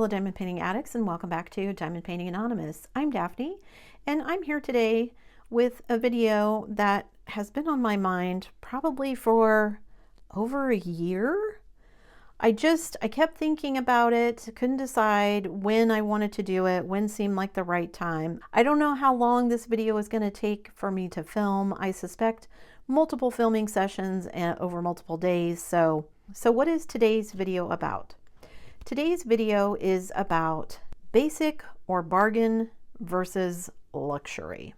fellow diamond painting addicts, and welcome back to Diamond Painting Anonymous. I'm Daphne, and I'm here today with a video that has been on my mind probably for over a year. I kept thinking about it, couldn't decide when I wanted to do it, when seemed like the right time. I don't know how long this video is going to take for me to film. I suspect multiple filming sessions and over multiple days. So what is today's video about? Today's video is about basic or bargain versus luxury.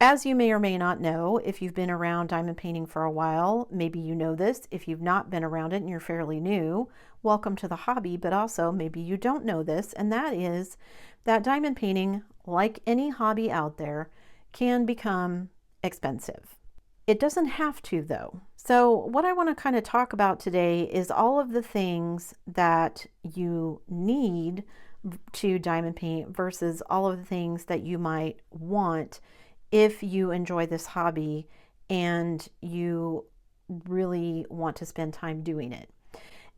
As you may or may not know, if you've been around diamond painting for a while, maybe you know this. If you've not been around it and you're fairly new, welcome to the hobby, but also maybe you don't know this, and that is that diamond painting, like any hobby out there, can become expensive. It doesn't have to, though. So what I want to kind of talk about today is all of the things that you need to diamond paint versus all of the things that you might want if you enjoy this hobby and you really want to spend time doing it.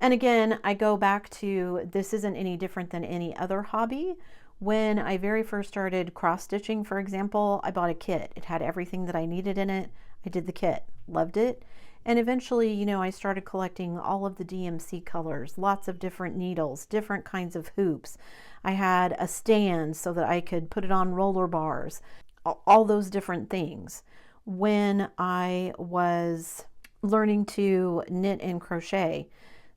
And again, I go back to, this isn't any different than any other hobby. When I very first started cross stitching, for example, I bought a kit. It had everything that I needed in it. I did the kit, loved it. And eventually, I started collecting all of the DMC colors, lots of different needles, different kinds of hoops. I had a stand so that I could put it on roller bars, all those different things. When I was learning to knit and crochet,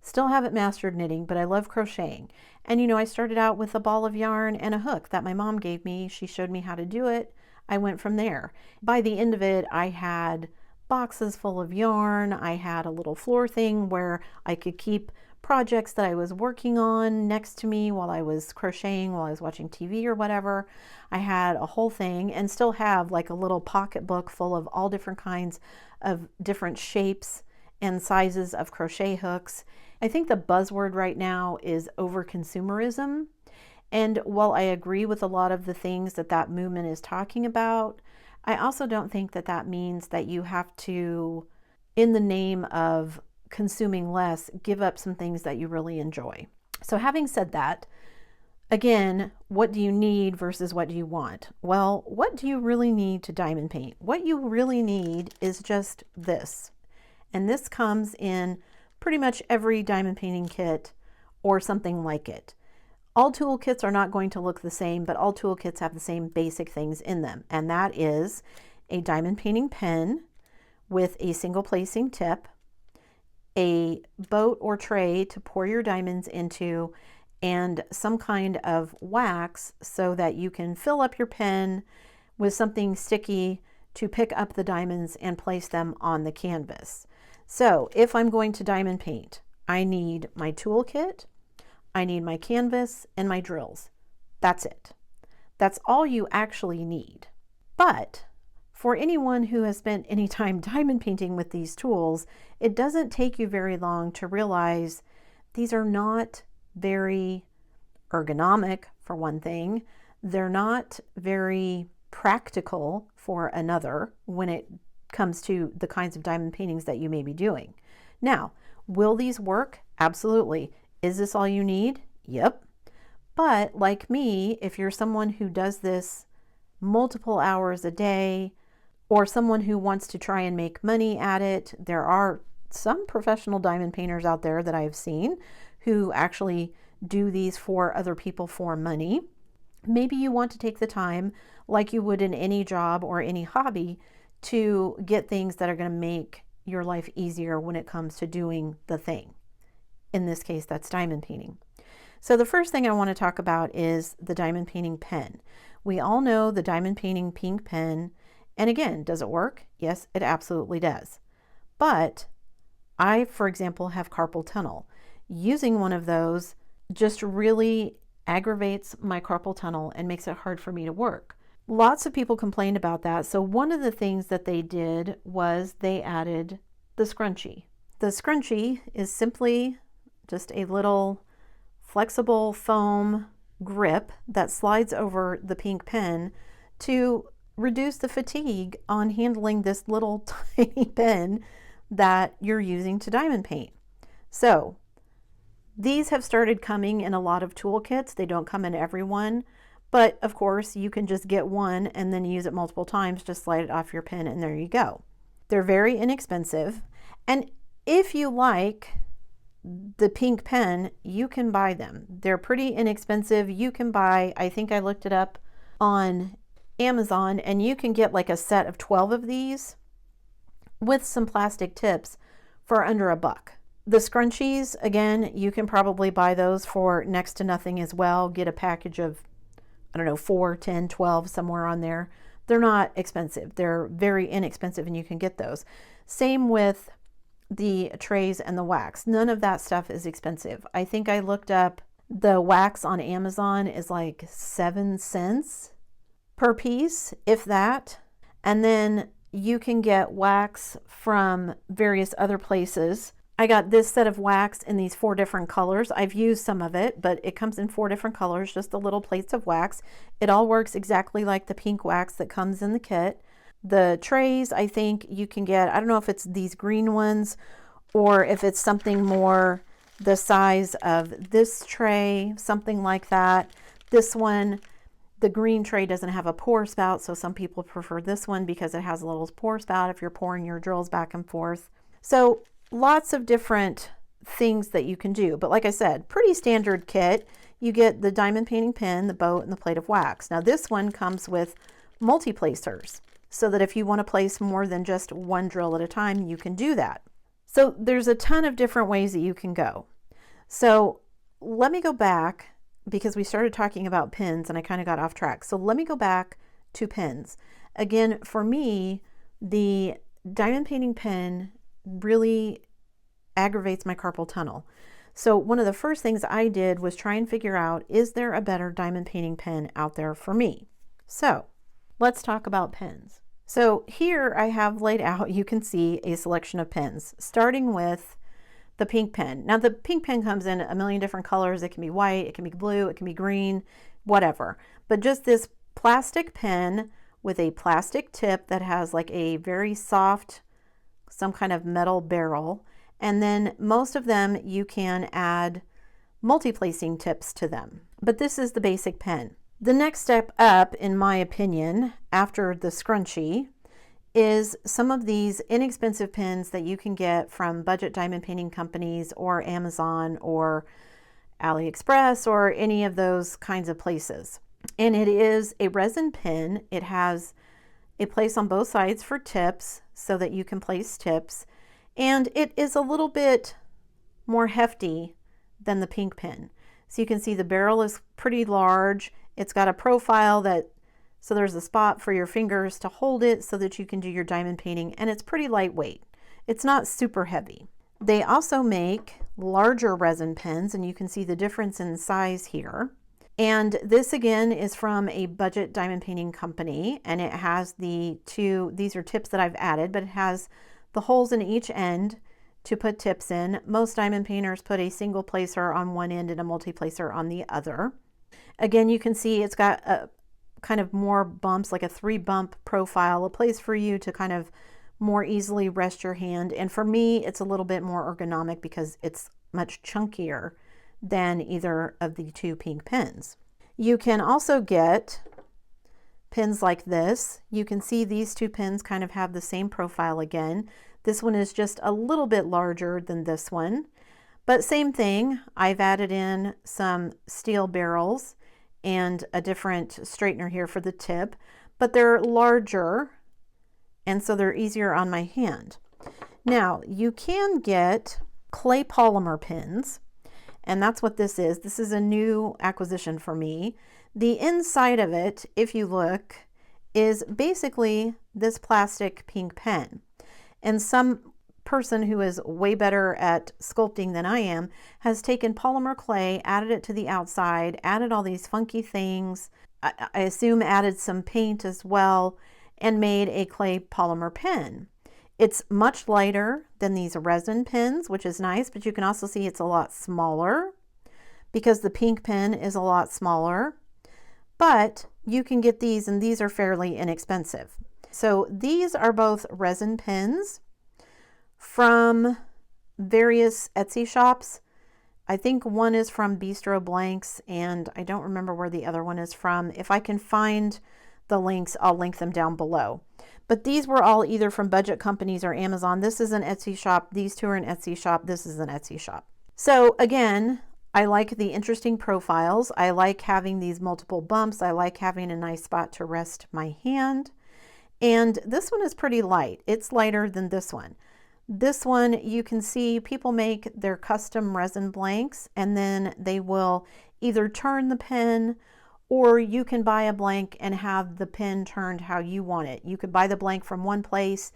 still haven't mastered knitting, but I love crocheting. And I started out with a ball of yarn and a hook that my mom gave me. She showed me how to do it. I went from there. By the end of it, I had boxes full of yarn. I had a little floor thing where I could keep projects that I was working on next to me while I was crocheting, while I was watching TV or whatever. I had a whole thing, and still have like a little pocketbook full of all different kinds of different shapes and sizes of crochet hooks. I think the buzzword right now is overconsumerism. And while I agree with a lot of the things that movement is talking about, I also don't think that means that you have to, in the name of consuming less, give up some things that you really enjoy. So having said that, again, what do you need versus what do you want? Well, what do you really need to diamond paint? What you really need is just this. And this comes in pretty much every diamond painting kit or something like it. All toolkits are not going to look the same, but all toolkits have the same basic things in them. And that is a diamond painting pen with a single placing tip, a boat or tray to pour your diamonds into, and some kind of wax so that you can fill up your pen with something sticky to pick up the diamonds and place them on the canvas. So if I'm going to diamond paint, I need my toolkit, I need my canvas, and my drills. That's it. That's all you actually need. But for anyone who has spent any time diamond painting with these tools, it doesn't take you very long to realize these are not very ergonomic, for one thing. They're not very practical, for another, when it comes to the kinds of diamond paintings that you may be doing. Now, will these work? Absolutely. Is this all you need? Yep. But like me, if you're someone who does this multiple hours a day, or someone who wants to try and make money at it, there are some professional diamond painters out there that I've seen who actually do these for other people for money. Maybe you want to take the time, like you would in any job or any hobby, to get things that are going to make your life easier when it comes to doing the thing. In this case, that's diamond painting. So the first thing I want to talk about is the diamond painting pen. We all know the diamond painting pink pen. And again, does it work? Yes, it absolutely does. But I, for example, have carpal tunnel. Using one of those just really aggravates my carpal tunnel and makes it hard for me to work. Lots of people complained about that. So one of the things that they did was they added the scrunchie. The scrunchie is simply just a little flexible foam grip that slides over the pink pen to reduce the fatigue on handling this little tiny pen that you're using to diamond paint. So These have started coming in a lot of toolkits. They don't come in every one, but of course you can just get one and then use it multiple times, just slide it off your pen and there you go. They're very inexpensive, and if you like the pink pen, you can buy them. They're pretty inexpensive. You can buy, I think I looked it up on Amazon, and you can get like a set of 12 of these with some plastic tips for under $1. The scrunchies, again, you can probably buy those for next to nothing as well. Get a package of, I don't know, 4, 10, 12, somewhere on there. They're not expensive. They're very inexpensive, and you can get those. Same with the trays and the wax. None of that stuff is expensive. I think I looked up the wax on Amazon is like 7 cents per piece, if that. And then you can get wax from various other places. I got this set of wax in these 4 different colors. I've used some of it, but it comes in 4 different colors, just the little plates of wax. It all works exactly like the pink wax that comes in the kit. The trays, I think you can get, I don't know if it's these green ones or if it's something more the size of this tray, something like that. This one, the green tray doesn't have a pour spout, so some people prefer this one because it has a little pour spout if you're pouring your drills back and forth. So lots of different things that you can do. But like I said, pretty standard kit. You get the diamond painting pen, the boat, and the plate of wax. Now this one comes with multiplacers, so that if you want to place more than just one drill at a time, you can do that. So there's a ton of different ways that you can go. So let me go back, because we started talking about pens and I kind of got off track. So let me go back to pens. Again, for me, the diamond painting pen really aggravates my carpal tunnel. So one of the first things I did was try and figure out, is there a better diamond painting pen out there for me? So let's talk about pens. So here I have laid out, you can see a selection of pens, starting with the pink pen. Now the pink pen comes in a million different colors. It can be white, it can be blue, it can be green, whatever. But just this plastic pen with a plastic tip that has like a very soft, some kind of metal barrel. And then most of them you can add multi-placing tips to them. But this is the basic pen. The next step up, in my opinion, after the scrunchie, is some of these inexpensive pens that you can get from budget diamond painting companies or Amazon or AliExpress or any of those kinds of places. And it is a resin pen. It has a place on both sides for tips so that you can place tips. And it is a little bit more hefty than the pink pen. So you can see the barrel is pretty large. It's got a profile so there's a spot for your fingers to hold it so that you can do your diamond painting, and it's pretty lightweight. It's not super heavy. They also make larger resin pens, and you can see the difference in size here. And this again is from a budget diamond painting company, and it has these are tips that I've added, but it has the holes in each end to put tips in. Most diamond painters put a single placer on one end and a multi-placer on the other. Again, you can see it's got a kind of more bumps, like a 3-bump profile, a place for you to kind of more easily rest your hand. And for me, it's a little bit more ergonomic because it's much chunkier than either of the 2 pink pens. You can also get pens like this. You can see these 2 pens kind of have the same profile again. This one is just a little bit larger than this one, but same thing. I've added in some steel barrels and a different straightener here for the tip, but they're larger and so they're easier on my hand. Now you can get clay polymer pens, and that's what this is. This is a new acquisition for me. The inside of it, if you look, is basically this plastic pink pen. And some person who is way better at sculpting than I am has taken polymer clay, added it to the outside, added all these funky things, I assume added some paint as well, and made a clay polymer pen. It's much lighter than these resin pens, which is nice, but you can also see it's a lot smaller because the pink pen is a lot smaller. But you can get these, and these are fairly inexpensive. So these are both resin pens from various Etsy shops. I think one is from Bistro Blanks, and I don't remember where the other one is from. If I can find the links, I'll link them down below. But these were all either from budget companies or Amazon. This is an Etsy shop. These two are an Etsy shop. This is an Etsy shop. So again, I like the interesting profiles. I like having these multiple bumps. I like having a nice spot to rest my hand. And this one is pretty light. It's lighter than this one. This one, you can see people make their custom resin blanks, and then they will either turn the pen, or you can buy a blank and have the pen turned how you want it. You could buy the blank from one place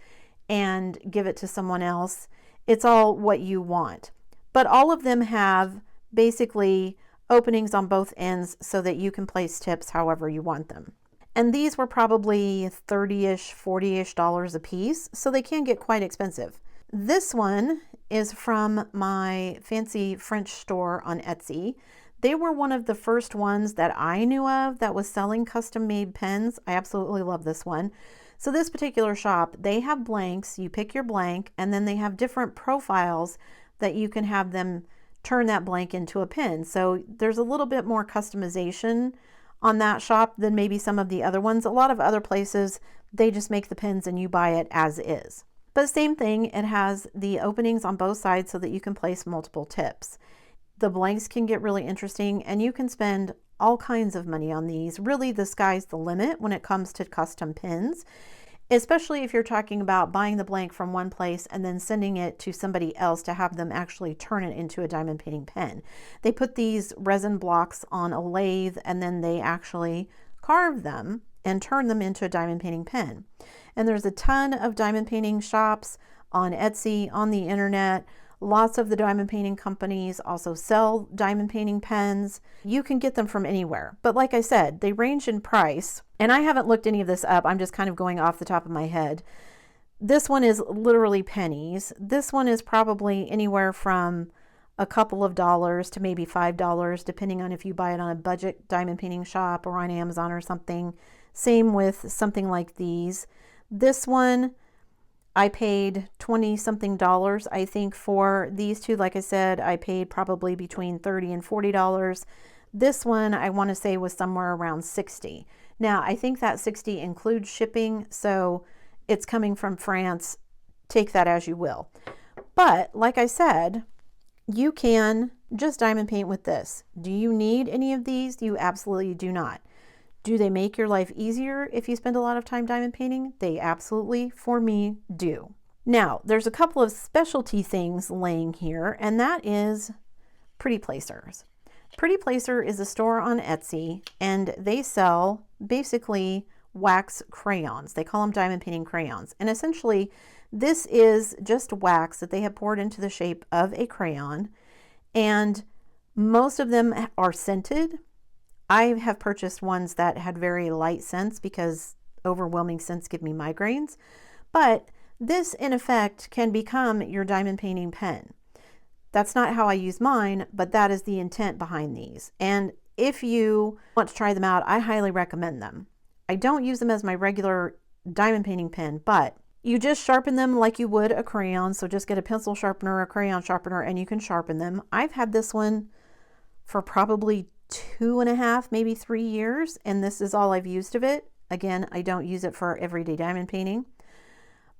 and give it to someone else. It's all what you want. But all of them have basically openings on both ends so that you can place tips however you want them. And these were probably $30-ish, $40-ish a piece, so they can get quite expensive. This one is from my fancy French store on Etsy. They were one of the first ones that I knew of that was selling custom made pens. I absolutely love this one. So this particular shop, they have blanks. You pick your blank, and then they have different profiles that you can have them turn that blank into a pen. So there's a little bit more customization on that shop than maybe some of the other ones. A lot of other places, they just make the pens and you buy it as is. But same thing, it has the openings on both sides so that you can place multiple tips. The blanks can get really interesting, and you can spend all kinds of money on these. Really, the sky's the limit when it comes to custom pens, especially if you're talking about buying the blank from one place and then sending it to somebody else to have them actually turn it into a diamond painting pen. They put these resin blocks on a lathe, and then they actually carve them and turn them into a diamond painting pen. And there's a ton of diamond painting shops on Etsy, on the internet. Lots of the diamond painting companies also sell diamond painting pens. You can get them from anywhere. But like I said, they range in price. And I haven't looked any of this up. I'm just kind of going off the top of my head. This one is literally pennies. This one is probably anywhere from a couple of dollars to maybe $5, depending on if you buy it on a budget diamond painting shop or on Amazon or something. Same with something like these. This one, I paid 20 something dollars, I think, for these two. Like I said, I paid probably between $30 and $40. This one, I want to say, was somewhere around 60. Now, I think that 60 includes shipping, so it's coming from France. Take that as you will. But like I said, you can just diamond paint with this. Do you need any of these? You absolutely do not. Do they make your life easier if you spend a lot of time diamond painting? They absolutely, for me, do. Now, there's a couple of specialty things laying here, and that is Pretty Placers. Pretty Placer is a store on Etsy, and they sell basically wax crayons. They call them diamond painting crayons. And essentially, this is just wax that they have poured into the shape of a crayon, and most of them are scented. I have purchased ones that had very light scents because overwhelming scents give me migraines. But this, in effect, can become your diamond painting pen. That's not how I use mine, but that is the intent behind these. And if you want to try them out, I highly recommend them. I don't use them as my regular diamond painting pen, but you just sharpen them like you would a crayon. So just get a pencil sharpener or a crayon sharpener and you can sharpen them. I've had this one for probably 2.5, maybe 3 years, and this is all I've used of it. Again, I don't use it for everyday diamond painting,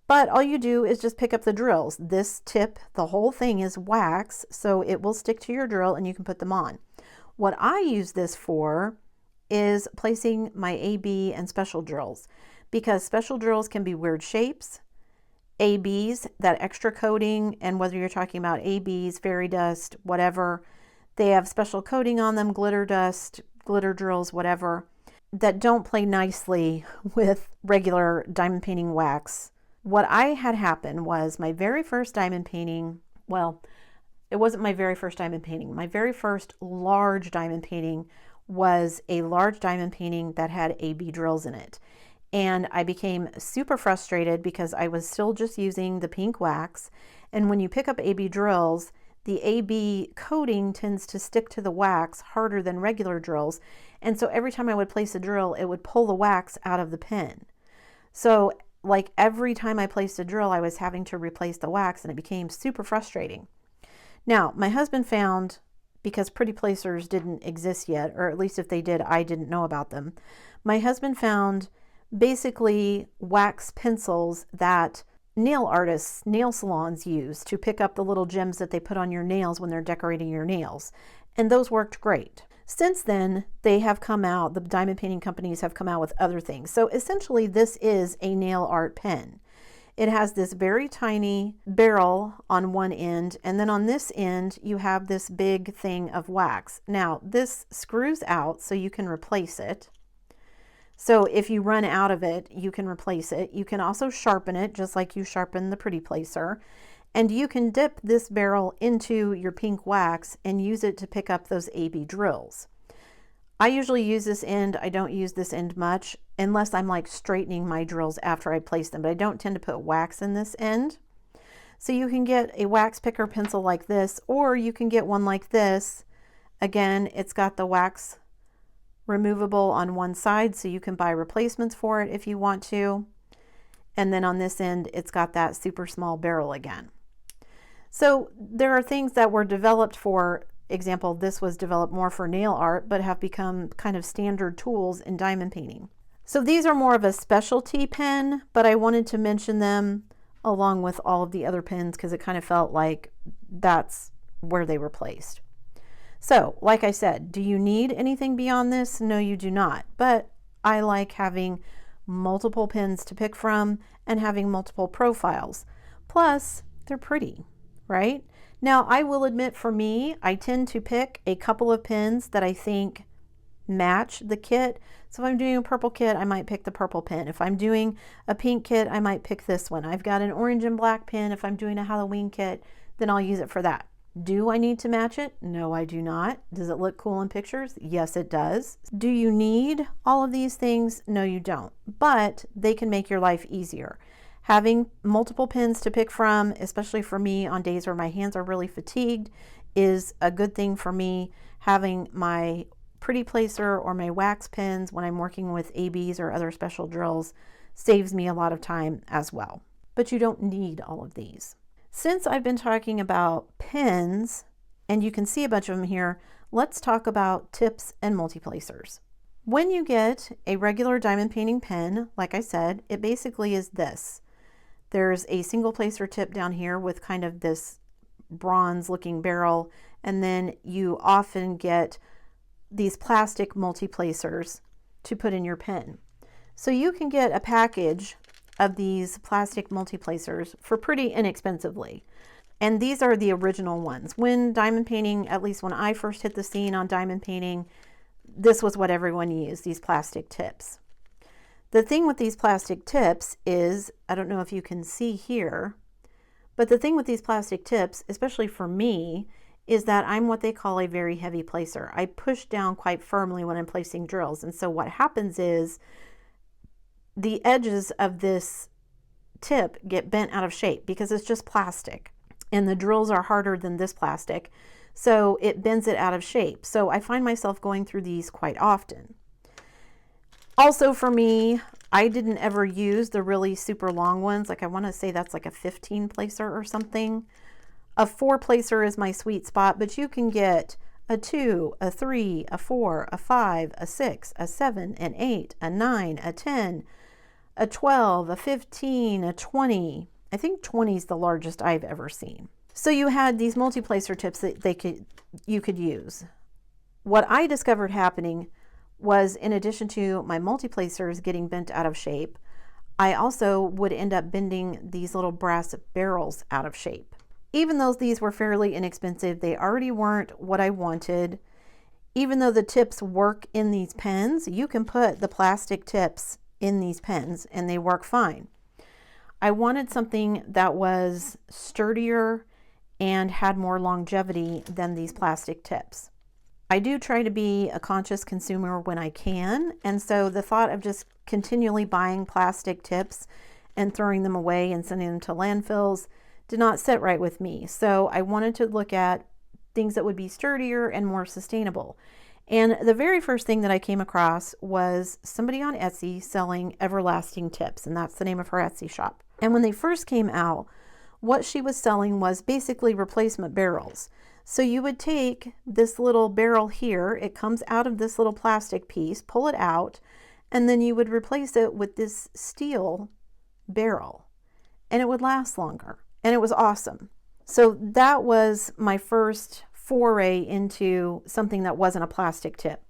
but all you do is just pick up the drills. This tip, the whole thing is wax, so it will stick to your drill and you can put them on. What I use this for is placing my AB and special drills, because special drills can be weird shapes. ABs, that extra coating, and whether you're talking about ABs, fairy dust, whatever, they have special coating on them, glitter dust, glitter drills, whatever, that don't play nicely with regular diamond painting wax. What I had happen was my very first diamond painting, well, it wasn't my very first diamond painting. My very first large diamond painting was a large diamond painting that had AB drills in it. And I became super frustrated because I was still just using the pink wax. And when you pick up AB drills, the AB coating tends to stick to the wax harder than regular drills. And so every time I would place a drill, it would pull the wax out of the pen. So like every time I placed a drill, I was having to replace the wax, and it became super frustrating. Now, my husband found because Pretty Placers didn't exist yet, or at least if they did, I didn't know about them. My husband found basically wax pencils that nail artists, nail salons use to pick up the little gems that they put on your nails when they're decorating your nails. And those worked great. Since then, they have come out, the diamond painting companies have come out with other things. So essentially, this is a nail art pen. It has this very tiny barrel on one end, and then on this end, you have this big thing of wax. Now, this screws out so you can replace it. So if you run out of it, you can replace it. You can also sharpen it, just like you sharpen the Pretty Placer. And you can dip this barrel into your pink wax and use it to pick up those AB drills. I usually use this end. I don't use this end much unless I'm like straightening my drills after I place them, but I don't tend to put wax in this end. So you can get a wax picker pencil like this, or you can get one like this. Again, it's got the wax removable on one side, so you can buy replacements for it if you want to. And then on this end, it's got that super small barrel again. So there are things that were developed, for example, this was developed more for nail art, but have become kind of standard tools in diamond painting. So these are more of a specialty pen, but I wanted to mention them along with all of the other pens because it kind of felt like that's where they were placed. So, like I said, do you need anything beyond this? No, you do not. But I like having multiple pens to pick from and having multiple profiles. Plus, they're pretty, right? Now, I will admit, for me, I tend to pick a couple of pens that I think match the kit. So if I'm doing a purple kit, I might pick the purple pen. If I'm doing a pink kit, I might pick this one. I've got an orange and black pen. If I'm doing a Halloween kit, then I'll use it for that. Do I need to match it? No, I do not. Does it look cool in pictures? Yes, it does. Do you need all of these things? No, you don't. But they can make your life easier. Having multiple pens to pick from, especially for me on days where my hands are really fatigued, is a good thing for me. Having my Pretty Placer or my wax pens when I'm working with ABs or other special drills saves me a lot of time as well. But you don't need all of these. Since I've been talking about pens, and you can see a bunch of them here, let's talk about tips and multiplacers. When you get a regular diamond painting pen, like I said, it basically is this. There's a single placer tip down here with kind of this bronze looking barrel, and then you often get these plastic multiplacers to put in your pen. So you can get a package of these plastic multiplacers for pretty inexpensively. And these are the original ones. When diamond painting, at least when I first hit the scene on diamond painting, this was what everyone used, these plastic tips. The thing with these plastic tips is, I don't know if you can see here, but the thing with these plastic tips, especially for me, is that I'm what they call a very heavy placer. I push down quite firmly when I'm placing drills. And so what happens is the edges of this tip get bent out of shape because it's just plastic. And the drills are harder than this plastic. So it bends it out of shape. So I find myself going through these quite often. Also for me, I didn't ever use the really super long ones. Like I want to say that's like a 15 placer or something. A 4 placer is my sweet spot, but you can get a 2, a 3, a 4, a 5, a 6, a 7, an 8, a 9, a 10, a 12, a 15, a 20. I think 20 is the largest I've ever seen. So you had these multiplacer tips that you could use. What I discovered happening was, in addition to my multiplacers getting bent out of shape, I also would end up bending these little brass barrels out of shape. Even though these were fairly inexpensive, they already weren't what I wanted. Even though the tips work in these pens, you can put the plastic tips in these pens and they work fine. I wanted something that was sturdier and had more longevity than these plastic tips. I do try to be a conscious consumer when I can, and so the thought of just continually buying plastic tips and throwing them away and sending them to landfills did not sit right with me. So I wanted to look at things that would be sturdier and more sustainable. And the very first thing that I came across was somebody on Etsy selling everlasting tips, and that's the name of her Etsy shop. And when they first came out, what she was selling was basically replacement barrels. So you would take this little barrel here, it comes out of this little plastic piece, pull it out, and then you would replace it with this steel barrel, and it would last longer, and it was awesome. So that was my first foray into something that wasn't a plastic tip.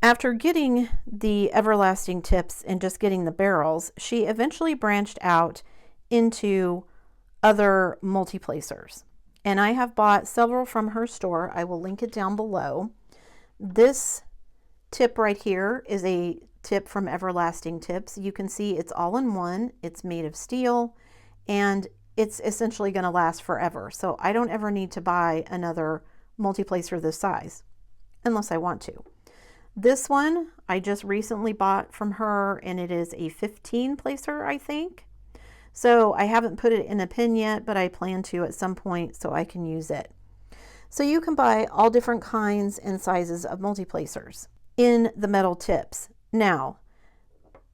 After getting the everlasting tips and just getting the barrels, she eventually branched out into other multiplacers. And I have bought several from her store. I will link it down below. This tip right here is a tip from Everlasting Tips. You can see it's all in one. It's made of steel, and it's essentially going to last forever. So I don't ever need to buy another multiplacer this size unless I want to. This one I just recently bought from her, and it is a 15 placer, I think. So I haven't put it in a pin yet, but I plan to at some point so I can use it. So you can buy all different kinds and sizes of multiplacers in the metal tips. Now,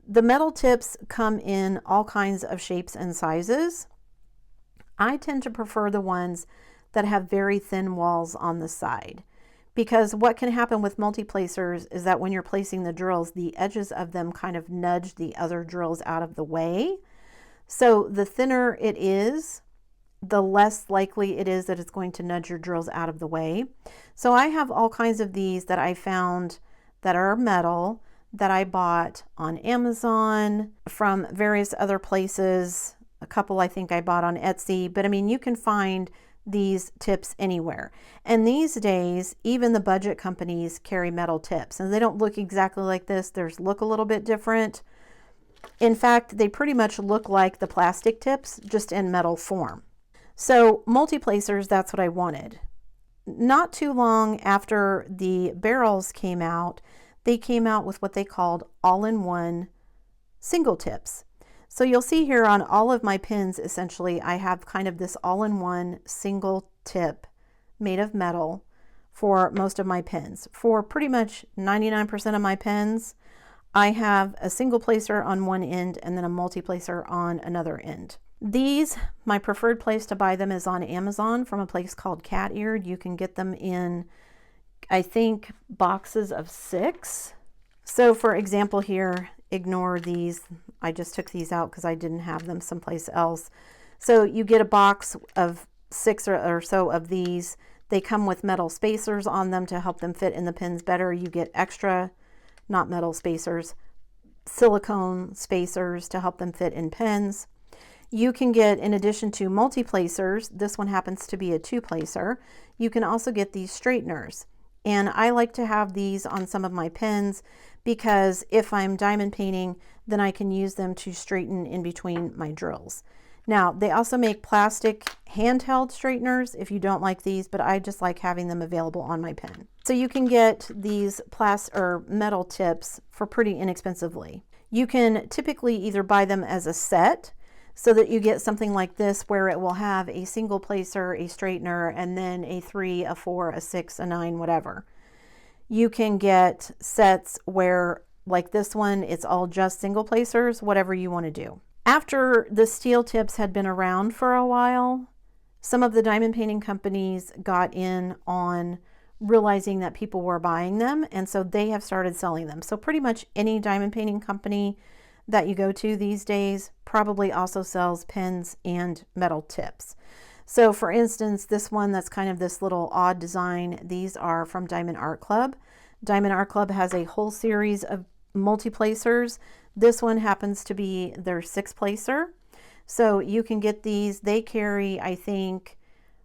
the metal tips come in all kinds of shapes and sizes. I tend to prefer the ones that have very thin walls on the side, because what can happen with multiplacers is that when you're placing the drills, the edges of them kind of nudge the other drills out of the way. So the thinner it is, the less likely it is that it's going to nudge your drills out of the way. So I have all kinds of these that I found that are metal that I bought on Amazon, from various other places. A couple I think I bought on Etsy, but I mean, you can find these tips anywhere. And these days, even the budget companies carry metal tips, and they don't look exactly like this. Theirs look a little bit different. In fact, they pretty much look like the plastic tips, just in metal form. So multiplacers, that's what I wanted. Not too long after the barrels came out, they came out with what they called all-in-one single tips. So you'll see here on all of my pins, essentially, I have kind of this all-in-one single tip made of metal for most of my pins. For pretty much 99% of my pins, I have a single placer on one end and then a multiplacer on another end. These, my preferred place to buy them is on Amazon from a place called Cat Eared. You can get them in, I think, boxes of 6. So for example here, ignore these. I just took these out because I didn't have them someplace else. So you get a box of 6 or so of these. They come with metal spacers on them to help them fit in the pins better. You get extra, not metal spacers, silicone spacers to help them fit in pins. You can get, in addition to multiplacers, this one happens to be a 2-placer, you can also get these straighteners. And I like to have these on some of my pins because if I'm diamond painting, then I can use them to straighten in between my drills. Now, they also make plastic handheld straighteners if you don't like these, but I just like having them available on my pen. So you can get these metal tips for pretty inexpensively. You can typically either buy them as a set, so that you get something like this where it will have a single placer, a straightener, and then a 3, a 4, a 6, a 9, whatever. You can get sets where, like this one, it's all just single placers, whatever you want to do. After the steel tips had been around for a while, some of the diamond painting companies got in on realizing that people were buying them, and so they have started selling them. So pretty much any diamond painting company that you go to these days probably also sells pins and metal tips. So for instance, this one that's kind of this little odd design, these are from Diamond Art Club. Diamond Art Club has a whole series of multiplacers. This one happens to be their 6-placer. So you can get these. They carry, I think,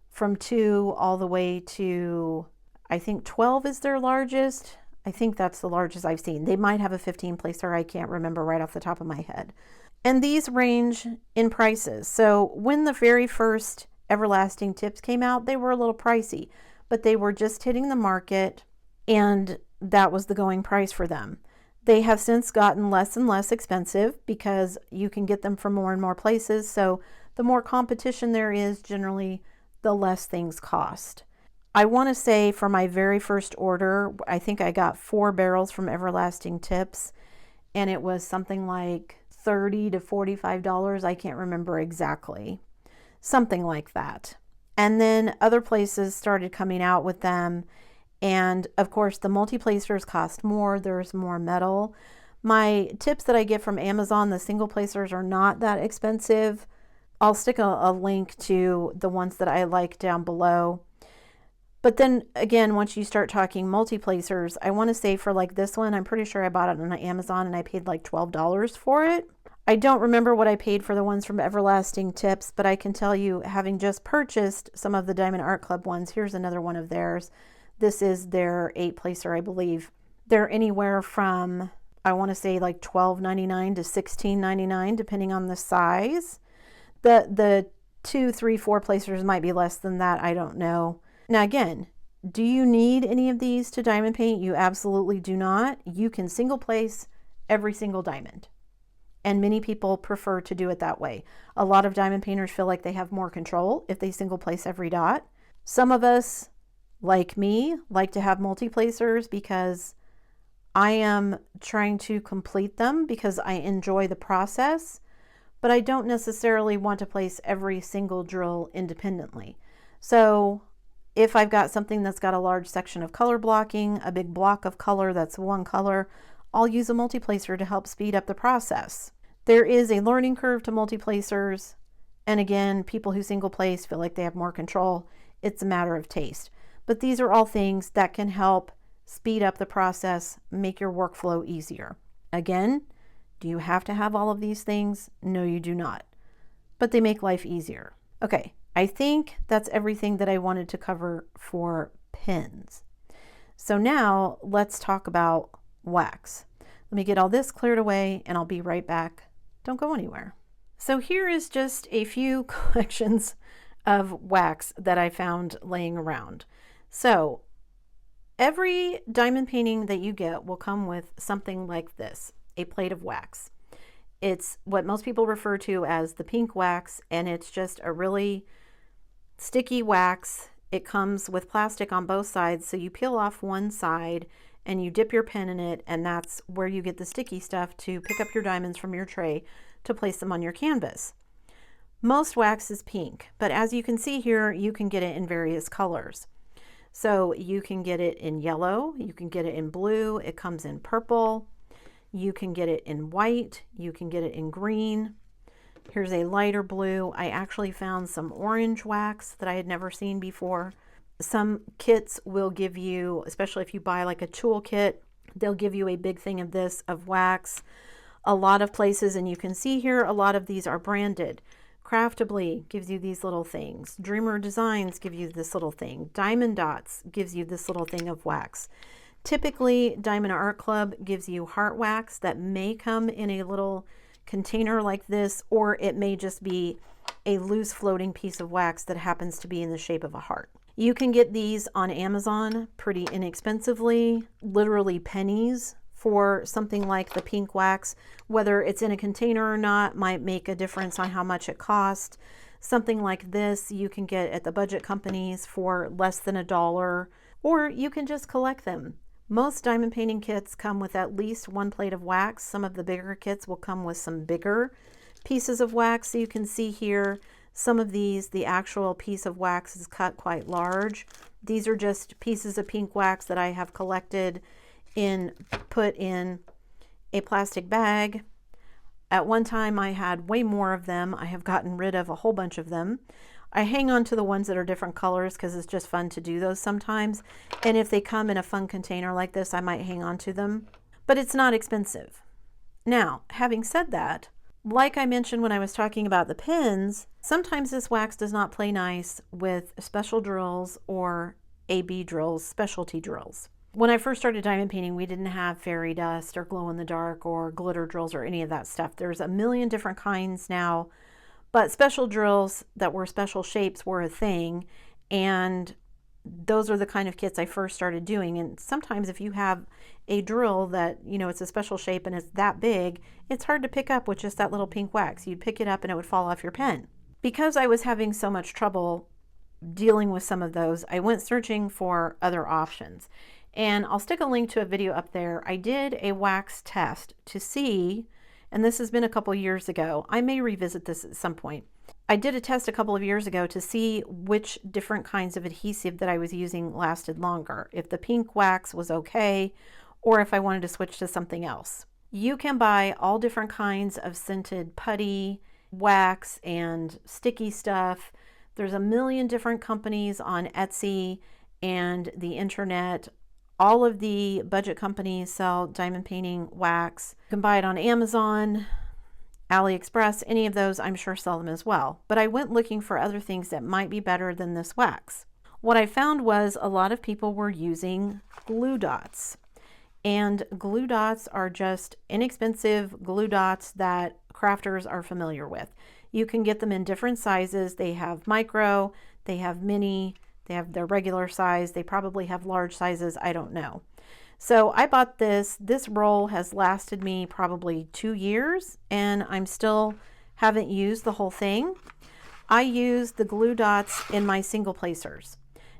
from 2 all the way to, I think 12 is their largest. I think that's the largest I've seen. They might have a 15-placer. I can't remember right off the top of my head. And these range in prices. So when the very first Everlasting tips came out, they were a little pricey, but they were just hitting the market, and that was the going price for them. They have since gotten less and less expensive because you can get them from more and more places. So the more competition there is, generally, the less things cost. I want to say for my very first order, I think I got 4 barrels from Everlasting Tips, and it was something like $30 to $45. I can't remember exactly. Something like that. And then other places started coming out with them. And of course, the Multiplacers cost more. There's more metal. My tips that I get from Amazon, the single placers are not that expensive. I'll stick a link to the ones that I like down below. But then again, once you start talking Multiplacers, I want to say for like this one, I'm pretty sure I bought it on Amazon and I paid like $12 for it. I don't remember what I paid for the ones from Everlasting Tips, but I can tell you, having just purchased some of the Diamond Art Club ones, here's another one of theirs. This is their 8-placer, I believe. They're anywhere from, I want to say like $12.99 to $16.99, depending on the size. The 2, 3, 4 placers might be less than that. I don't know. Now again, do you need any of these to diamond paint? You absolutely do not. You can single place every single diamond. And many people prefer to do it that way. A lot of diamond painters feel like they have more control if they single place every dot. Some of us, like me, like to have multi-placers because I am trying to complete them because I enjoy the process, but I don't necessarily want to place every single drill independently. So if I've got something that's got a large section of color blocking, a big block of color that's one color, I'll use a multiplacer to help speed up the process. There is a learning curve to multiplacers, and again, people who single place feel like they have more control. It's a matter of taste. But these are all things that can help speed up the process, make your workflow easier. Again, do you have to have all of these things? No, you do not. But they make life easier. Okay, I think that's everything that I wanted to cover for pens. So now let's talk about wax. Let me get all this cleared away and I'll be right back. Don't go anywhere. So here is just a few collections of wax that I found laying around. So every diamond painting that you get will come with something like this, a plate of wax. It's what most people refer to as the pink wax, and it's just a really sticky wax. It comes with plastic on both sides, so you peel off one side and you dip your pen in it, and that's where you get the sticky stuff to pick up your diamonds from your tray to place them on your canvas. Most wax is pink, but as you can see here, you can get it in various colors. So you can get it in yellow, you can get it in blue, it comes in purple, you can get it in white, you can get it in green. Here's a lighter blue. I actually found some orange wax that I had never seen before. Some kits will give you, especially if you buy like a tool kit, they'll give you a big thing of this, of wax. A lot of places, and you can see here, a lot of these are branded. Craftably gives you these little things. Dreamer Designs give you this little thing. Diamond Dots gives you this little thing of wax. Typically, Diamond Art Club gives you heart wax that may come in a little container like this, or it may just be a loose floating piece of wax that happens to be in the shape of a heart. You can get these on Amazon pretty inexpensively, literally pennies for something like the pink wax. Whether it's in a container or not might make a difference on how much it costs. Something like this you can get at the budget companies for less than $1, or you can just collect them. Most diamond painting kits come with at least one plate of wax. Some of the bigger kits will come with some bigger pieces of wax. So you can see here, some of these, the actual piece of wax is cut quite large. These are just pieces of pink wax that I have collected and put in a plastic bag. At one time I had way more of them. I have gotten rid of a whole bunch of them. I hang on to the ones that are different colors because it's just fun to do those sometimes. And if they come in a fun container like this, I might hang on to them. But it's not expensive. Now, having said that, like I mentioned when I was talking about the pens, sometimes this wax does not play nice with special drills or AB drills, specialty drills. When I first started diamond painting, we didn't have fairy dust or glow in the dark or glitter drills or any of that stuff. There's a million different kinds now. But special drills that were special shapes were a thing, and those are the kind of kits I first started doing. And sometimes if you have a drill that, you know, it's a special shape and it's that big, it's hard to pick up with just that little pink wax. You'd pick it up and it would fall off your pen. Because I was having so much trouble dealing with some of those, I went searching for other options. And I'll stick a link to a video up there. I did a wax test to see, and this has been a couple years ago. I may revisit this at some point. I did a test a couple of years ago to see which different kinds of adhesive that I was using lasted longer, if the pink wax was okay, or if I wanted to switch to something else. You can buy all different kinds of scented putty, wax, and sticky stuff. There's a million different companies on Etsy and the internet. All of the budget companies sell diamond painting wax. You can buy it on Amazon, AliExpress, any of those I'm sure sell them as well. But I went looking for other things that might be better than this wax. What I found was a lot of people were using glue dots. And glue dots are just inexpensive glue dots that crafters are familiar with. You can get them in different sizes. They have micro, they have mini, they have their regular size. They probably have large sizes. I don't know. So I bought this. This roll has lasted me probably 2 years, and I'm still haven't used the whole thing. I use the glue dots in my single placers.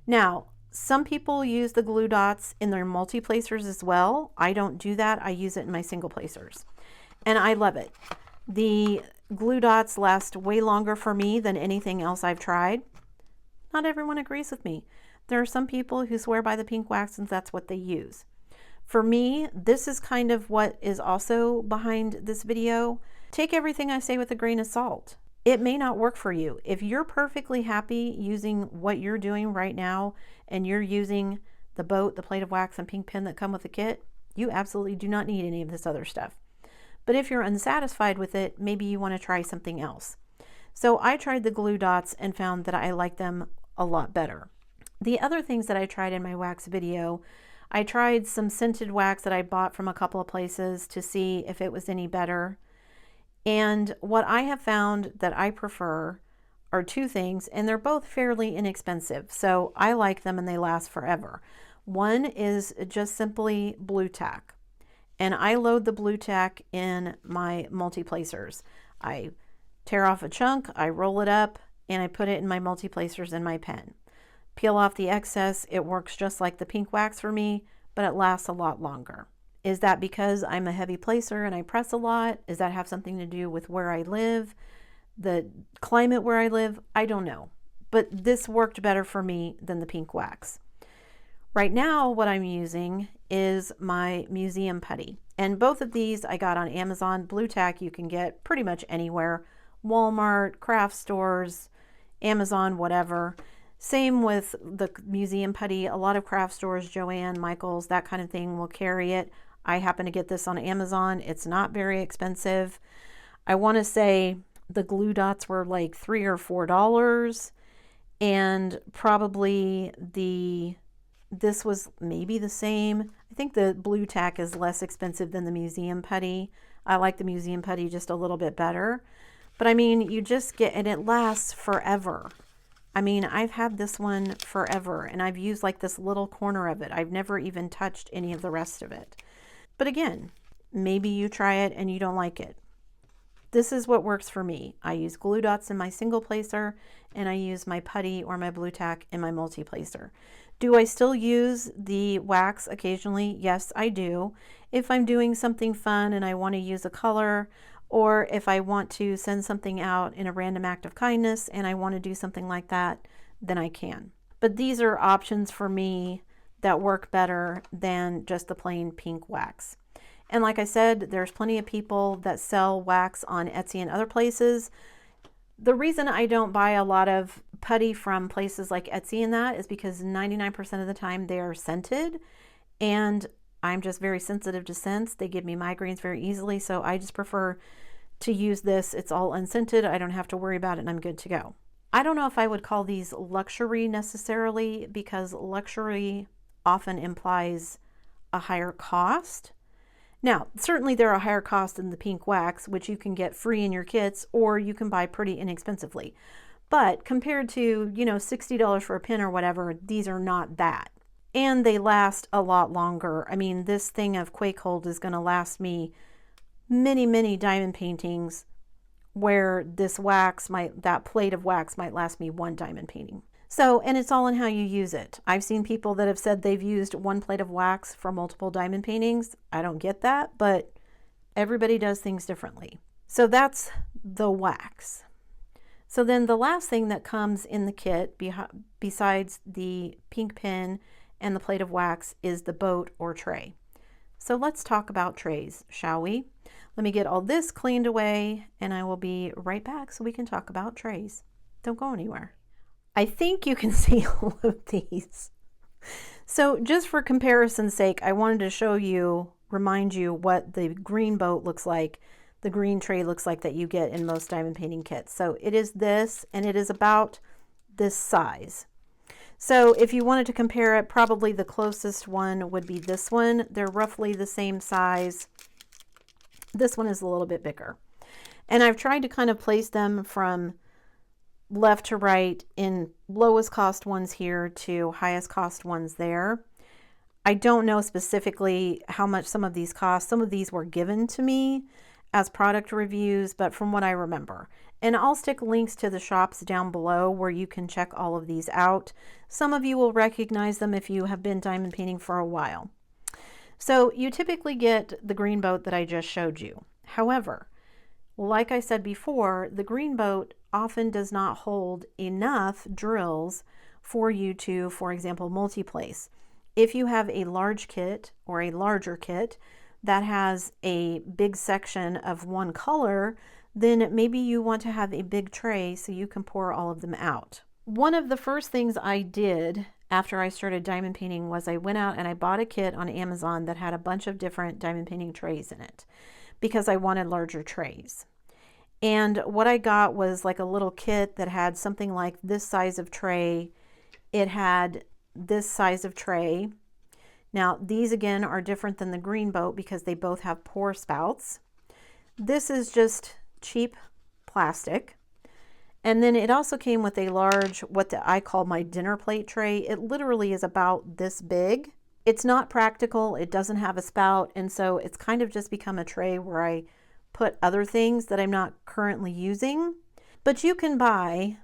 Now, some people use the glue dots in their multi-placers as well. I don't do that. I use it in my single placers, and I love it. The glue dots last way longer for me than anything else I've tried. Not everyone agrees with me. There are some people who swear by the pink wax and that's what they use. For me, this is kind of what is also behind this video. Take everything I say with a grain of salt. It may not work for you. If you're perfectly happy using what you're doing right now and you're using the boat, the plate of wax, and pink pen that come with the kit, you absolutely do not need any of this other stuff. But if you're unsatisfied with it, maybe you want to try something else. So I tried the glue dots and found that I like them a lot better. The other things that I tried in my wax video, I tried some scented wax that I bought from a couple of places to see if it was any better. And what I have found that I prefer are two things, and they're both fairly inexpensive. So I like them and they last forever. One is just simply blue tack. And I load the blue tack in my multi-placers. I tear off a chunk, I roll it up, and I put it in my multi-placers in my pen. Peel off the excess. It works just like the pink wax for me, but it lasts a lot longer. Is that because I'm a heavy placer and I press a lot? Does that have something to do with where I live? The climate where I live? I don't know. But this worked better for me than the pink wax. Right now, what I'm using is my museum putty. And both of these I got on Amazon. Blue tack you can get pretty much anywhere. Walmart, craft stores, Amazon, whatever. Same with the museum putty. A lot of craft stores, Joann, Michaels, that kind of thing will carry it. I happen to get this on Amazon. It's not very expensive. I want to say the glue dots were like $3 or $4, and probably this was maybe the same. I think the blue tack is less expensive than the museum putty. I like the museum putty just a little bit better. But I mean, you just get, and it lasts forever. I mean, I've had this one forever, and I've used like this little corner of it. I've never even touched any of the rest of it. But again, maybe you try it and you don't like it. This is what works for me. I use glue dots in my single placer, and I use my putty or my blue tack in my multi-placer. Do I still use the wax occasionally? Yes, I do. If I'm doing something fun and I want to use a color, or if I want to send something out in a random act of kindness and I want to do something like that, then I can. But these are options for me that work better than just the plain pink wax. And like I said, there's plenty of people that sell wax on Etsy and other places. The reason I don't buy a lot of putty from places like Etsy and that is because 99% of the time they are scented, and I'm just very sensitive to scents. They give me migraines very easily, so I just prefer to use this. It's all unscented. I don't have to worry about it, and I'm good to go. I don't know if I would call these luxury necessarily, because luxury often implies a higher cost. Now, certainly they're a higher cost than the pink wax, which you can get free in your kits, or you can buy pretty inexpensively. But compared to, $60 for a pin or whatever, these are not that. And they last a lot longer. I mean, this thing of Quake Hold is going to last me many, many diamond paintings, where this wax that plate of wax might last me one diamond painting. So, and it's all in how you use it. I've seen people that have said they've used one plate of wax for multiple diamond paintings. I don't get that, but everybody does things differently. So that's the wax. So then the last thing that comes in the kit besides the pink pin and the plate of wax is the boat or tray. So let's talk about trays, shall we? Let me get all this cleaned away and I will be right back so we can talk about trays. Don't go anywhere. I think you can see all of these. So just for comparison's sake, I wanted to show you, remind you what the green boat looks like, the green tray looks like that you get in most diamond painting kits. So it is this, and it is about this size. So if you wanted to compare it, probably the closest one would be this one. They're roughly the same size. This one is a little bit bigger. And I've tried to kind of place them from left to right in lowest cost ones here to highest cost ones there. I don't know specifically how much some of these cost. Some of these were given to me as product reviews, but from what I remember. And I'll stick links to the shops down below where you can check all of these out. Some of you will recognize them if you have been diamond painting for a while. So you typically get the green boat that I just showed you. However, like I said before, the green boat often does not hold enough drills for you to, for example, multi-place. If you have a large kit or a larger kit that has a big section of one color, then maybe you want to have a big tray so you can pour all of them out. One of the first things I did after I started diamond painting was I went out and I bought a kit on Amazon that had a bunch of different diamond painting trays in it because I wanted larger trays. And what I got was like a little kit that had something like this size of tray. It had this size of tray. Now these again are different than the green boat because they both have pour spouts. This is just cheap plastic. And then it also came with a large, what I call my dinner plate tray. It literally is about this big. It's not practical. It doesn't have a spout. And so it's kind of just become a tray where I put other things that I'm not currently using. But you can buy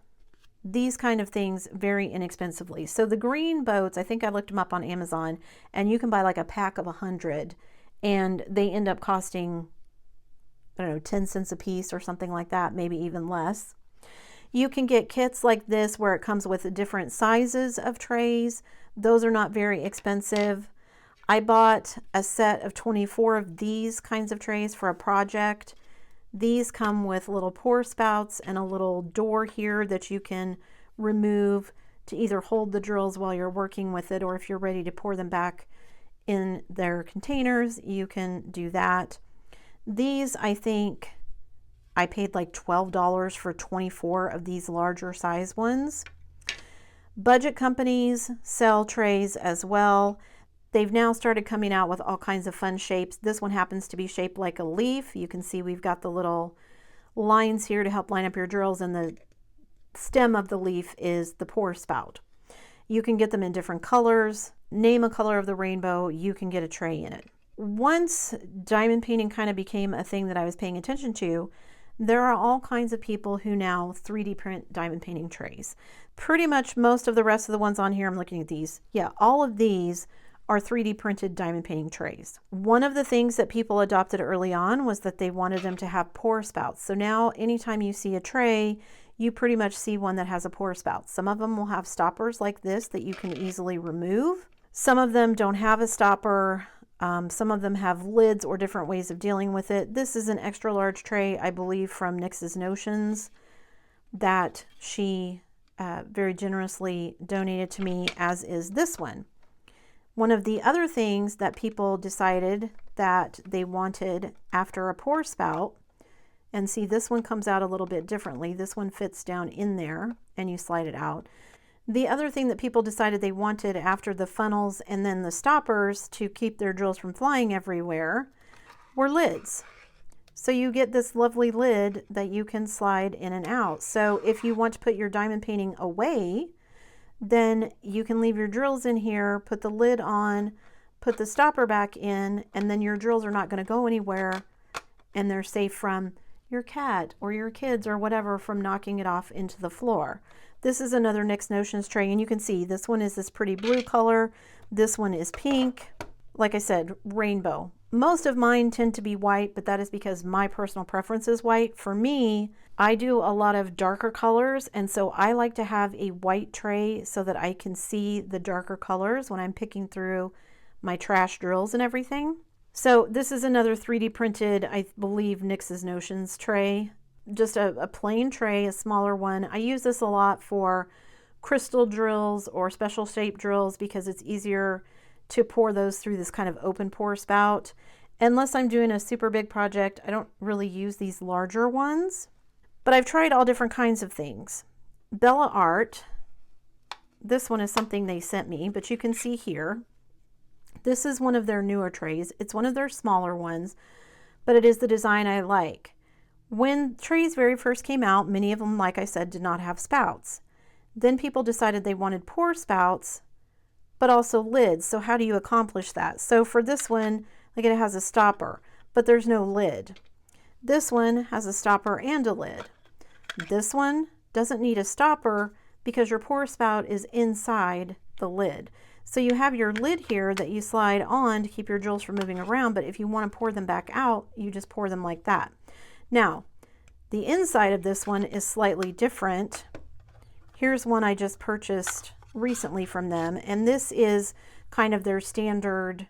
these kind of things very inexpensively. So the green boats, I think I looked them up on Amazon, and you can buy like a pack of 100 and they end up costing, I don't know, 10 cents a piece or something like that, maybe even less. You can get kits like this where it comes with different sizes of trays. Those are not very expensive. I bought a set of 24 of these kinds of trays for a project. These come with little pour spouts and a little door here that you can remove to either hold the drills while you're working with it, or if you're ready to pour them back in their containers, you can do that. These, I think, I paid like $12 for 24 of these larger size ones. Budget companies sell trays as well. They've now started coming out with all kinds of fun shapes. This one happens to be shaped like a leaf. You can see we've got the little lines here to help line up your drills, and the stem of the leaf is the pour spout. You can get them in different colors. Name a color of the rainbow, you can get a tray in it. Once diamond painting kind of became a thing that I was paying attention to, there are all kinds of people who now 3D print diamond painting trays. Pretty much most of the rest of the ones on here, I'm looking at these. Yeah, all of these are 3D printed diamond painting trays. One of the things that people adopted early on was that they wanted them to have pour spouts. So now anytime you see a tray, you pretty much see one that has a pour spout. Some of them will have stoppers like this that you can easily remove. Some of them don't have a stopper. Some of them have lids or different ways of dealing with it. This is an extra large tray, I believe, from Nyx's Notions that she very generously donated to me, as is this one. One of the other things that people decided that they wanted after a pour spout, and see this one comes out a little bit differently. This one fits down in there and you slide it out. The other thing that people decided they wanted after the funnels and then the stoppers to keep their drills from flying everywhere were lids. So you get this lovely lid that you can slide in and out. So if you want to put your diamond painting away, then you can leave your drills in here, put the lid on, put the stopper back in, and then your drills are not going to go anywhere, and they're safe from your cat or your kids or whatever from knocking it off into the floor. This is another Nyx Notions tray, and you can see this one is this pretty blue color. This one is pink. Like I said, rainbow. Most of mine tend to be white, but that is because my personal preference is white. For me, I do a lot of darker colors, and so I like to have a white tray so that I can see the darker colors when I'm picking through my trash drills and everything. So this is another 3D printed, I believe, NYX's Notions tray. Just a plain tray, a smaller one. I use this a lot for crystal drills or special shape drills because it's easier to pour those through this kind of open pour spout. Unless I'm doing a super big project, I don't really use these larger ones. But I've tried all different kinds of things. Bella Art, this one is something they sent me, but you can see here, this is one of their newer trays. It's one of their smaller ones, but it is the design I like. When trays very first came out, many of them, like I said, did not have spouts. Then people decided they wanted pour spouts, but also lids. So how do you accomplish that? So for this one, like, it has a stopper, but there's no lid. This one has a stopper and a lid. This one doesn't need a stopper because your pour spout is inside the lid. So you have your lid here that you slide on to keep your drills from moving around, but if you want to pour them back out, you just pour them like that. Now, the inside of this one is slightly different. Here's one I just purchased recently from them, and this is kind of their standard,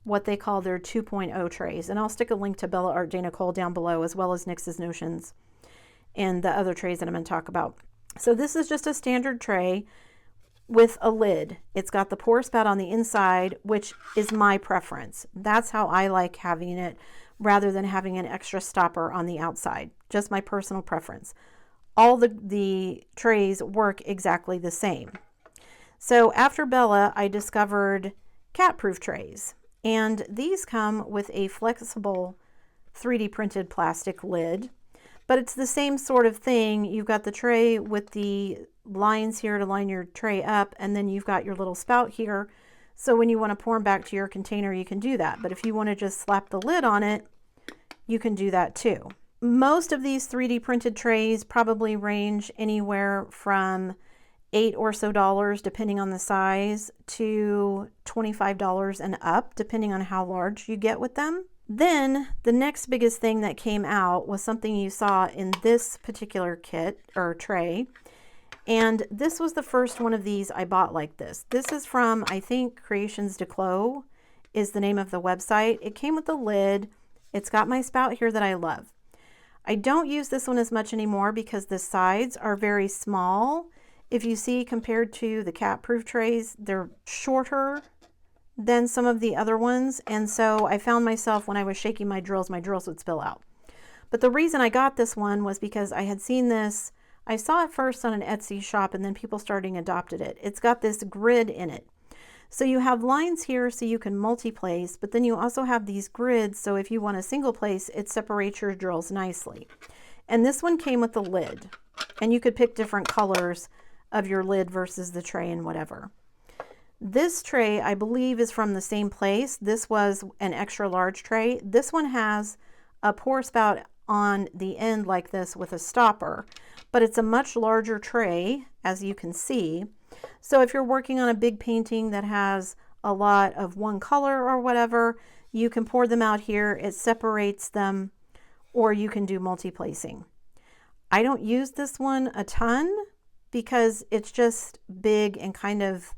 what they call their 2.0 trays. And I'll stick a link to Bella Art Dana Cole down below, as well as NYX's Notions and the other trays that I'm going to talk about. So this is just a standard tray with a lid. It's got the pour spout on the inside, which is my preference. That's how I like having it, rather than having an extra stopper on the outside. Just my personal preference. All the trays work exactly the same. So after Bella, I discovered cat-proof trays. And these come with a flexible 3D printed plastic lid. But it's the same sort of thing. You've got the tray with the lines here to line your tray up, and then you've got your little spout here. So when you want to pour them back to your container, you can do that. But if you want to just slap the lid on it, you can do that too. Most of these 3D printed trays probably range anywhere from $8 or so, depending on the size, to $25 and up, depending on how large you get with them. Then the next biggest thing that came out was something you saw in this particular kit or tray. And this was the first one of these I bought like this. This is from, I think, Creations de Clos is the name of the website. It came with a lid. It's got my spout here that I love. I don't use this one as much anymore because the sides are very small. If you see, compared to the cat-proof trays, they're shorter than some of the other ones. And so I found myself, when I was shaking my drills would spill out. But the reason I got this one was because I had seen this. I saw it first on an Etsy shop, and then people starting adopted it. It's got this grid in it. So you have lines here so you can multi-place, but then you also have these grids. So if you want a single place, it separates your drills nicely. And this one came with the lid, and you could pick different colors of your lid versus the tray and whatever. This tray, I believe, is from the same place. This was an extra large tray. This one has a pour spout on the end like this with a stopper, but it's a much larger tray, as you can see. So if you're working on a big painting that has a lot of one color or whatever, you can pour them out here. It separates them, or you can do multi-placing. I don't use this one a ton because it's just big and kind of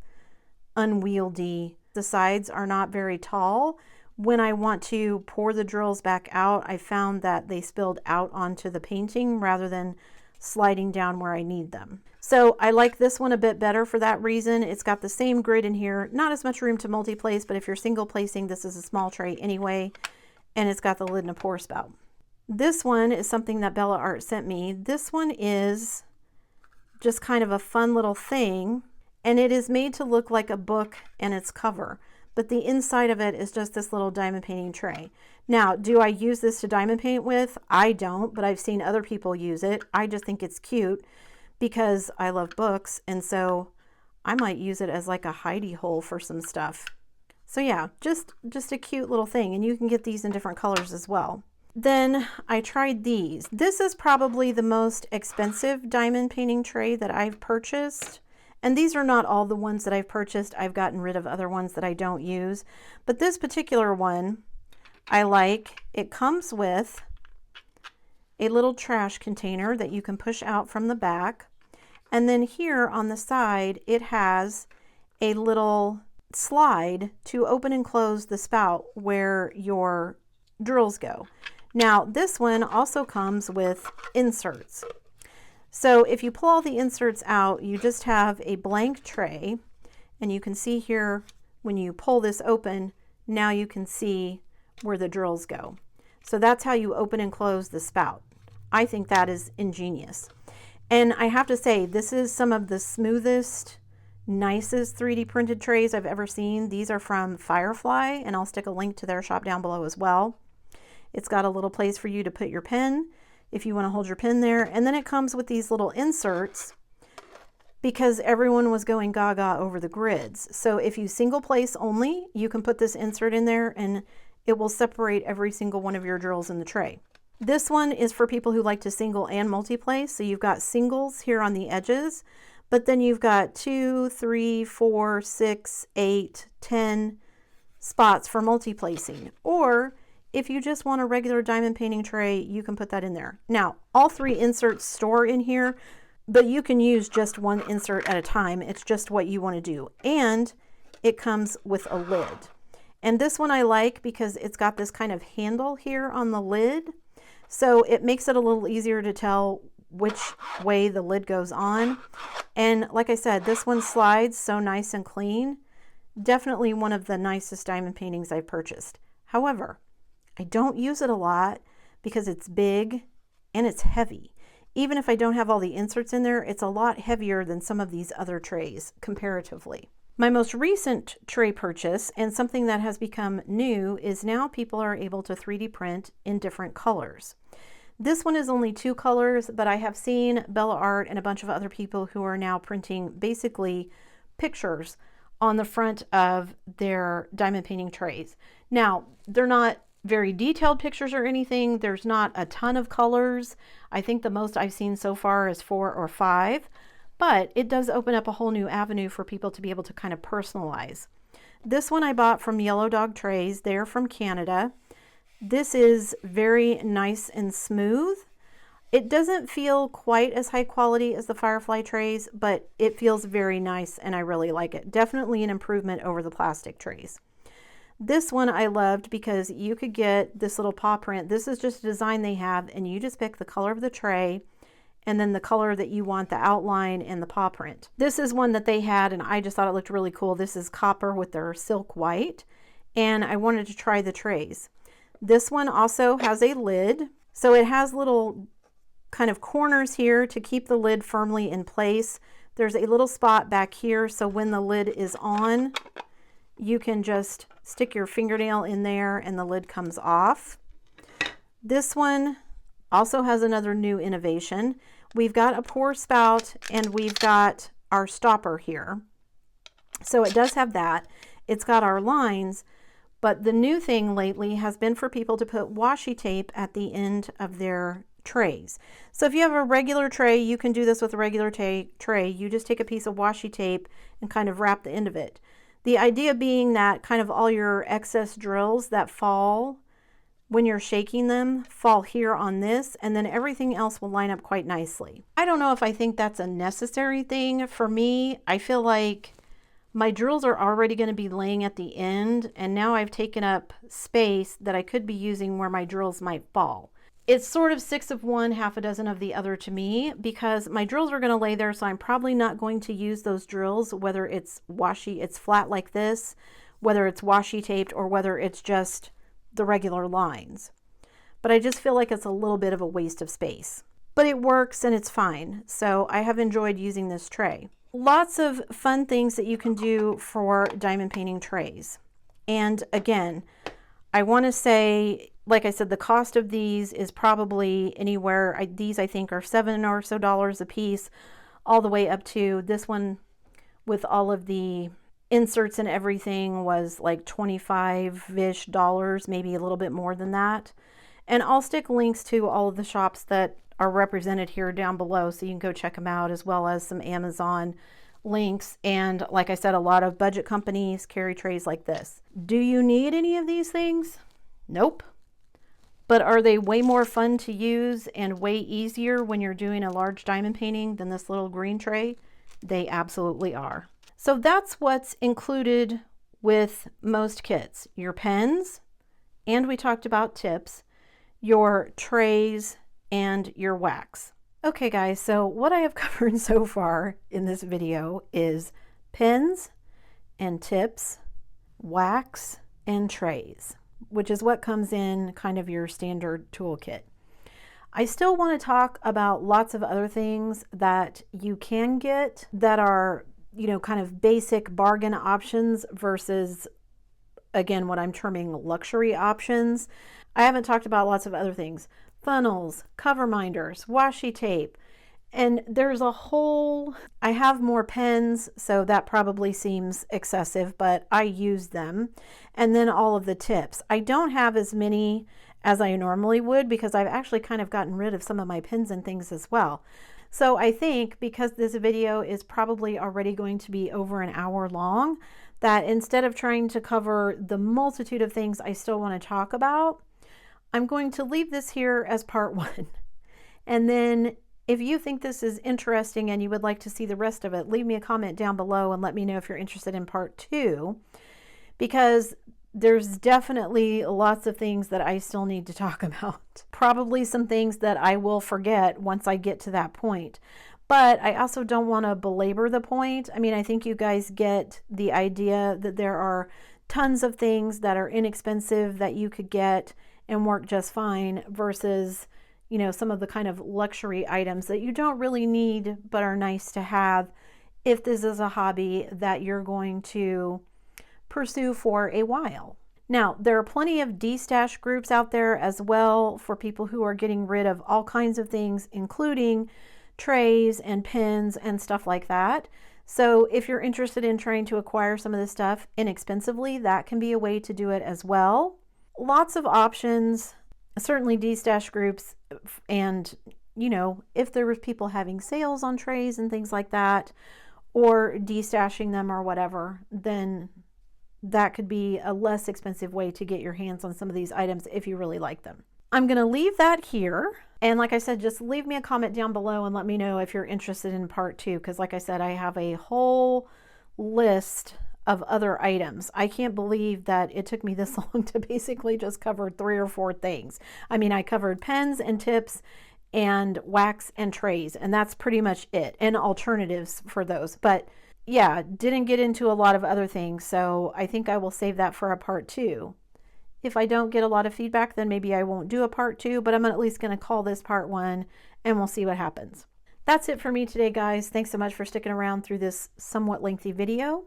unwieldy. The sides are not very tall. When I want to pour the drills back out, I found that they spilled out onto the painting rather than sliding down where I need them. So I like this one a bit better for that reason. It's got the same grid in here, not as much room to multi-place, but if you're single placing, this is a small tray anyway, and it's got the lid and a pour spout. This one is something that Bella Art sent me. This one is just kind of a fun little thing, and it is made to look like a book and its cover, but the inside of it is just this little diamond painting tray. Now, do I use this to diamond paint with? I don't, but I've seen other people use it. I just think it's cute because I love books, and so I might use it as like a hidey hole for some stuff. So yeah, just a cute little thing, and you can get these in different colors as well. Then I tried these. This is probably the most expensive diamond painting tray that I've purchased. And these are not all the ones that I've purchased. I've gotten rid of other ones that I don't use. But this particular one I like. It comes with a little trash container that you can push out from the back. And then here on the side, it has a little slide to open and close the spout where your drills go. Now, this one also comes with inserts. So if you pull all the inserts out, you just have a blank tray, and you can see here when you pull this open, now you can see where the drills go. So that's how you open and close the spout. I think that is ingenious. And I have to say, this is some of the smoothest, nicest 3D printed trays I've ever seen. These are from Firefly, and I'll stick a link to their shop down below as well. It's got a little place for you to put your pen if you want to hold your pen there. And then it comes with these little inserts because everyone was going gaga over the grids. So if you single place only, you can put this insert in there and it will separate every single one of your drills in the tray. This one is for people who like to single and multi-place. So you've got singles here on the edges, but then you've got 2, 3, 4, 6, 8, 10 spots for multi-placing. Or if you just want a regular diamond painting tray, you can put that in there. Now, all 3 inserts store in here, but you can use just one insert at a time. It's just what you want to do. And it comes with a lid. And this one I like because it's got this kind of handle here on the lid. So it makes it a little easier to tell which way the lid goes on. And like I said, this one slides so nice and clean. Definitely one of the nicest diamond paintings I've purchased. However, I don't use it a lot because it's big and it's heavy. Even if I don't have all the inserts in there, it's a lot heavier than some of these other trays comparatively. My most recent tray purchase, and something that has become new, is now people are able to 3D print in different colors. This one is only 2 colors, but I have seen Bella Art and a bunch of other people who are now printing basically pictures on the front of their diamond painting trays. Now, they're not very detailed pictures or anything. There's not a ton of colors. I think the most I've seen so far is 4 or 5, but it does open up a whole new avenue for people to be able to kind of personalize. This one I bought from Yellow Dog Trays. They're from Canada. This is very nice and smooth. It doesn't feel quite as high quality as the Firefly trays, but it feels very nice and I really like it. Definitely an improvement over the plastic trays. This one I loved because you could get this little paw print. This is just a design they have, and you just pick the color of the tray and then the color that you want, the outline and the paw print. This is one that they had and I just thought it looked really cool. This is copper with their silk white, and I wanted to try the trays. This one also has a lid. So it has little kind of corners here to keep the lid firmly in place. There's a little spot back here, so when the lid is on, you can just stick your fingernail in there and the lid comes off. This one also has another new innovation. We've got a pour spout and we've got our stopper here. So it does have that. It's got our lines, but the new thing lately has been for people to put washi tape at the end of their trays. So if you have a regular tray, you can do this with a regular tray. You just take a piece of washi tape and kind of wrap the end of it. The idea being that kind of all your excess drills that fall when you're shaking them fall here on this, and then everything else will line up quite nicely. I don't know if I think that's a necessary thing. For me, I feel like my drills are already going to be laying at the end, and now I've taken up space that I could be using where my drills might fall. It's sort of 6 of one, half a dozen of the other to me, because my drills are going to lay there, so I'm probably not going to use those drills, whether it's washi, it's flat like this, whether it's washi taped, or whether it's just the regular lines. But I just feel like it's a little bit of a waste of space. But it works and it's fine, so I have enjoyed using this tray. Lots of fun things that you can do for diamond painting trays. And again, I want to say, like I said, the cost of these is probably anywhere, these I think are $7 or so a piece, all the way up to this one with all of the inserts and everything was like $25-ish, maybe a little bit more than that. And I'll stick links to all of the shops that are represented here down below so you can go check them out, as well as some Amazon links. And like I said, a lot of budget companies carry trays like this. Do you need any of these things? Nope. But are they way more fun to use and way easier when you're doing a large diamond painting than this little green tray? They absolutely are. So that's what's included with most kits. Your pens, and we talked about tips, your trays, and your wax. Okay guys, so what I have covered so far in this video is pens and tips, wax, and trays, which is what comes in kind of your standard toolkit. I still want to talk about lots of other things that you can get that are, you know, kind of basic bargain options versus, again, what I'm terming luxury options. I haven't talked about lots of other things. Funnels, cover minders, washi tape, and there's a whole, I have more pens, so that probably seems excessive, but I use them. And then all of the tips. I don't have as many as I normally would because I've actually kind of gotten rid of some of my pens and things as well. So I think because this video is probably already going to be over an hour long, that instead of trying to cover the multitude of things I still want to talk about, I'm going to leave this here as part 1. And then if you think this is interesting and you would like to see the rest of it, leave me a comment down below and let me know if you're interested in part 2, because there's definitely lots of things that I still need to talk about. Probably some things that I will forget once I get to that point. But I also don't want to belabor the point. I mean, I think you guys get the idea that there are tons of things that are inexpensive that you could get and work just fine versus, you know, some of the kind of luxury items that you don't really need but are nice to have if this is a hobby that you're going to pursue for a while. Now, there are plenty of de-stash groups out there as well for people who are getting rid of all kinds of things, including trays and pens and stuff like that. So if you're interested in trying to acquire some of this stuff inexpensively, that can be a way to do it as well. Lots of options, certainly de-stash groups, and, you know, if there was people having sales on trays and things like that, or de-stashing them or whatever, then that could be a less expensive way to get your hands on some of these items if you really like them. I'm going to leave that here. And like I said, just leave me a comment down below and let me know if you're interested in part 2. Because like I said, I have a whole list of other items. I can't believe that it took me this long to basically just cover 3 or 4 things. I mean, I covered pens and tips and wax and trays, and that's pretty much it, and alternatives for those. But yeah, didn't get into a lot of other things, so I think I will save that for a part 2. If I don't get a lot of feedback, then maybe I won't do a part 2, but I'm at least going to call this part 1, and we'll see what happens. That's it for me today, guys. Thanks so much for sticking around through this somewhat lengthy video.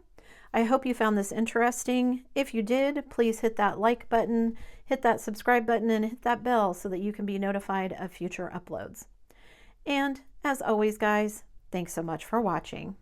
I hope you found this interesting. If you did, please hit that like button, hit that subscribe button, and hit that bell so that you can be notified of future uploads. And as always, guys, thanks so much for watching.